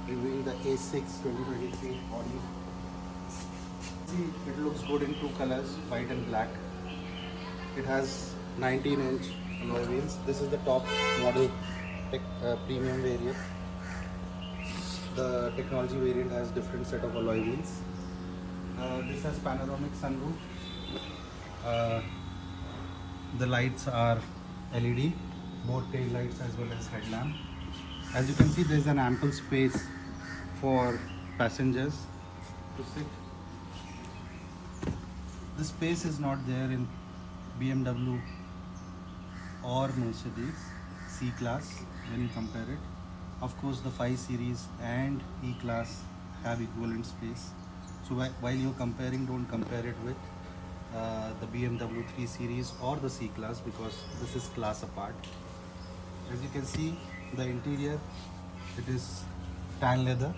reviewing the A6 2023 Audi. See, it looks good in two colors, white and black. It has 19-inch alloy wheels. This is the top model premium variant. The technology variant has different set of alloy wheels. This has panoramic sunroof. The lights are LED, both tail lights as well as headlamp. As you can see, there is an ample space for passengers to sit. The space is not there in BMW or Mercedes C-Class when you compare it. Of course, the 5 Series and E-Class have equivalent space. So while you're comparing, don't compare it with the BMW 3 Series or the C-Class, because this is class apart. As you can see, the interior, it is tan leather,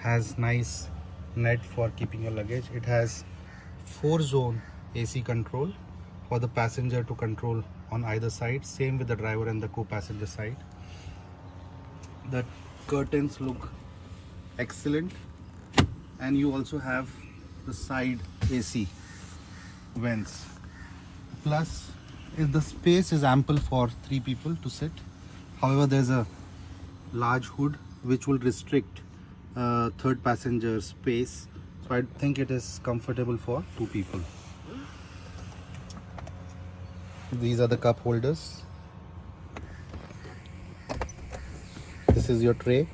has nice net for keeping your luggage. It has 4-zone AC control for the passenger to control on either side, same with the driver and the co-passenger side. The curtains look excellent, and you also have the side AC vents. Plus, if the space is ample for 3 people to sit. However, there's a large hood which will restrict third passenger space, so I think it is comfortable for 2 people. These are the cup holders. This is your tray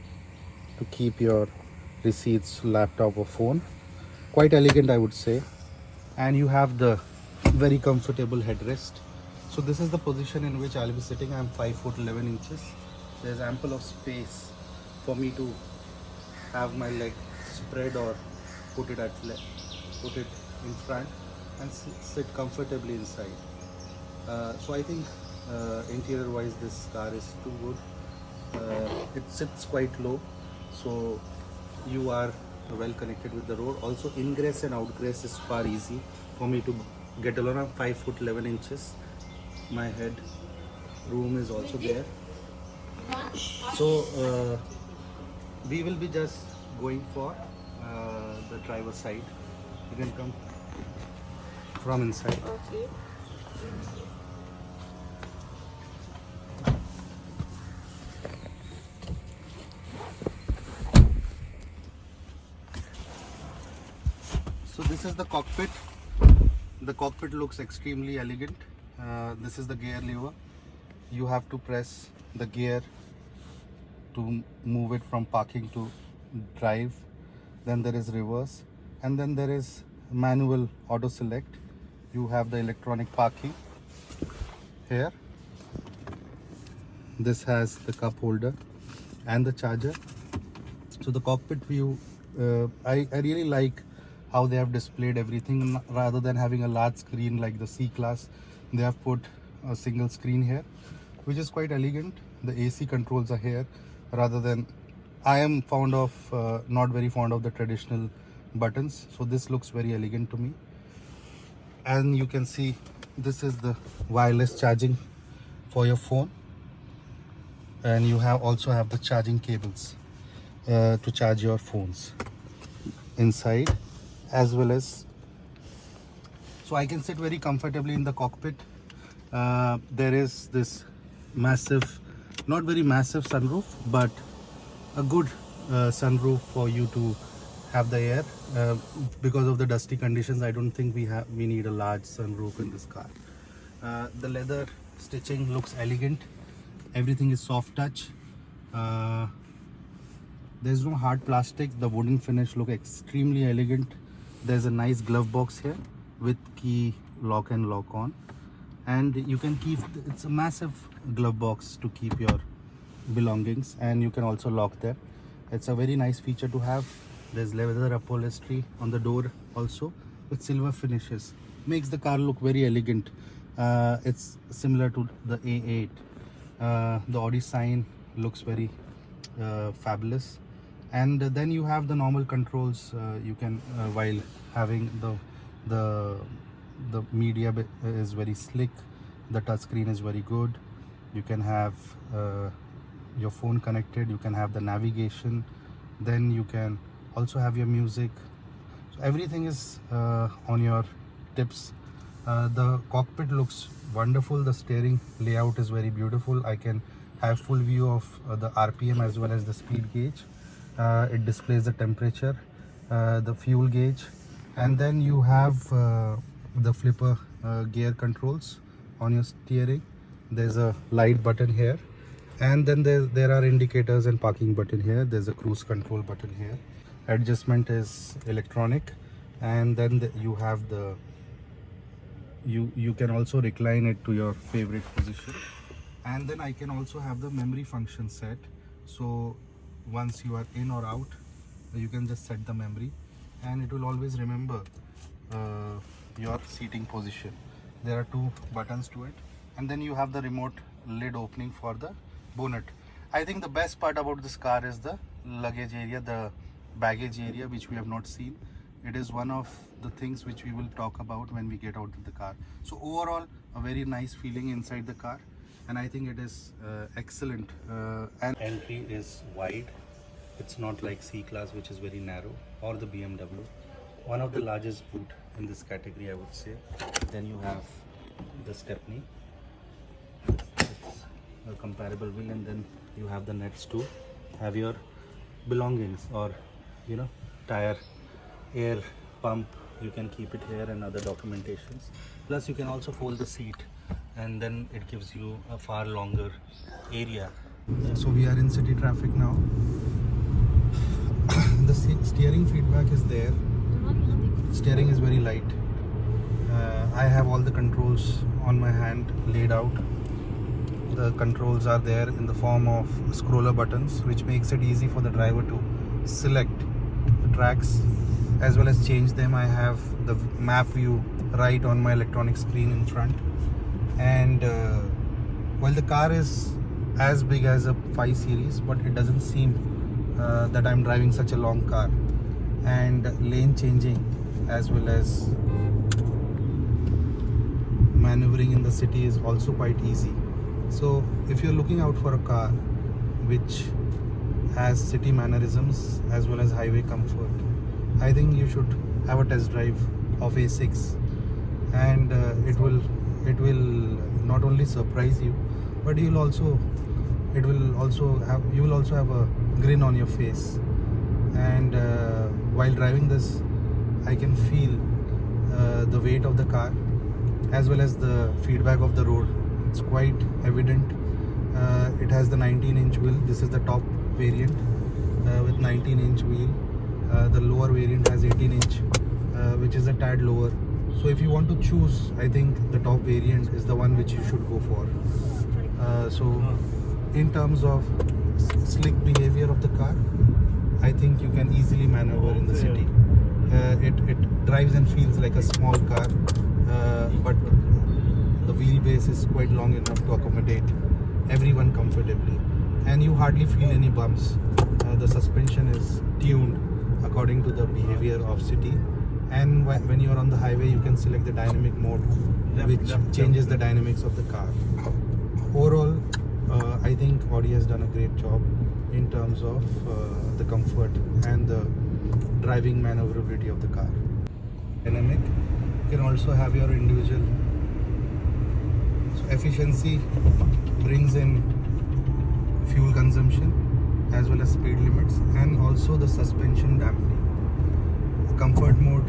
to keep your receipts, laptop or phone. Quite elegant, I would say. And you have the very comfortable headrest. So this is the position in which I'll be sitting. I'm 5 foot 11 inches. There's ample of space for me to have my leg spread or put it in front and sit comfortably inside. So I think interior wise this car is too good. It sits quite low, so you are well connected with the road. Also, ingress and outgress is far easy for me to get along. I'm 5 foot 11 inches. My head room is also there. So we will be just going for the driver's side. You can come from inside. Okay. So this is the cockpit. The cockpit looks extremely elegant. This is the gear lever. You have to press the gear to move it from parking to drive. Then there is reverse, and then there is manual auto select. You have the electronic parking here. This has the cup holder and the charger. So the cockpit view, I really like how they have displayed everything. Rather than having a large screen like the C-Class, they have put a single screen here, which is quite elegant. The AC controls are here, rather than, I am not very fond of the traditional buttons, so this looks very elegant to me. And you can see this is the wireless charging for your phone, and you also have the charging cables to charge your phones inside, as well as, so I can sit very comfortably in the cockpit. There is this massive, not very massive sunroof, but a good sunroof for you to have the air. Because of the dusty conditions, I don't think we need a large sunroof in this car. The leather stitching looks elegant. Everything is soft touch. There's no hard plastic. The wooden finish looks extremely elegant. There's a nice glove box here with key lock and lock on, and you can keep, it's a massive glove box to keep your belongings, and you can also lock them. It's a very nice feature to have. There's leather upholstery on the door also with silver finishes. Makes the car look very elegant. It's similar to the A8. The Audi sign looks very fabulous. And then you have the normal controls. You can while having the media is very slick. The touch screen is very good. You can have your phone connected, you can have the navigation, then you can also have your music. So everything is on your tips. The cockpit looks wonderful. The steering layout is very beautiful. I can have full view of the RPM as well as the speed gauge. It displays the temperature, the fuel gauge, and then you have the flipper gear controls on your steering. There's a light button here, and then there are indicators and parking button here. There's a cruise control button here. Adjustment is electronic, and then you have the you can also recline it to your favorite position. And then I can also have the memory function set, so once you are in or out, you can just set the memory and it will always remember your seating position. There are two buttons to it, and then you have the remote lid opening for the bonnet. I think the best part about this car is the luggage area, the baggage area, which we have not seen. It is one of the things which we will talk about when we get out of the car. So overall, a very nice feeling inside the car, and I think it is excellent. And entry is wide. It's not like C-Class, which is very narrow, or the BMW. One of the largest boot in this category, I would say. Then you have the stepney. It's a comparable wheel, and then you have the nets to have your belongings, or tire, air pump. You can keep it here, and other documentations. Plus you can also fold the seat, and then it gives you a far longer area. So we are in city traffic now. The steering feedback is there. Steering is very light. I have all the controls on my hand laid out. The controls are there in the form of scroller buttons, which makes it easy for the driver to select the tracks as well as change them. I have the map view right on my electronic screen in front, and while the car is as big as a 5 Series, but it doesn't seem that I'm driving such a long car. And lane changing as well as maneuvering in the city is also quite easy. So if you're looking out for a car which has city mannerisms as well as highway comfort, I think you should have a test drive of A6, and it will not only surprise you, but you will also have a grin on your face. And while driving this, I can feel the weight of the car as well as the feedback of the road. It's quite evident. It has the 19-inch wheel. This is the top variant with 19-inch wheel. The lower variant has 18-inch, which is a tad lower. So if you want to choose, I think the top variant is the one which you should go for. So in terms of slick behavior of the car, I think you can easily maneuver in the city. It drives and feels like a small car, but the wheelbase is quite long enough to accommodate everyone comfortably, and you hardly feel any bumps. The suspension is tuned according to the behavior of city, and when you are on the highway, you can select the dynamic mode, which changes the dynamics of the car. Overall, I think Audi has done a great job in terms of the comfort and the driving maneuverability of the car. Dynamic, you can also have your individual. So efficiency brings in fuel consumption as well as speed limits, and also the suspension damping. The comfort mode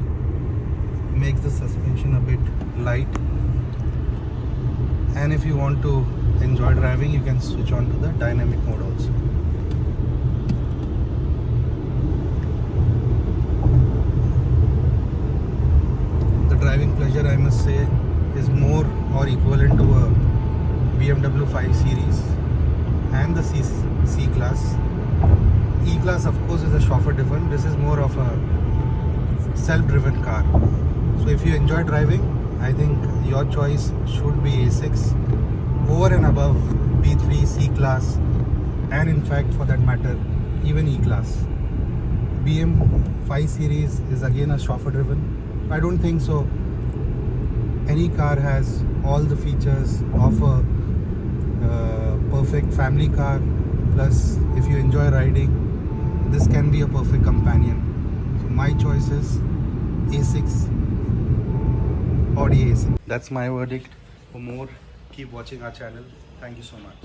makes the suspension a bit light, and if you want to enjoy driving, you can switch on to the dynamic mode also. The driving pleasure, I must say, is more or equivalent to a BMW 5 Series and the C-Class. E-Class, of course, is a chauffeur-driven. This is more of a self-driven car. So if you enjoy driving, I think your choice should be A6 over and above B3, C-Class, and in fact, for that matter, even E-Class. BM 5 Series is again a chauffeur-driven. I don't think so. Any car has all the features of a perfect family car, Plus, if you enjoy riding, this can be a perfect companion. So my choice is A6, Audi A6. That's my verdict. For more, keep watching our channel. Thank you so much.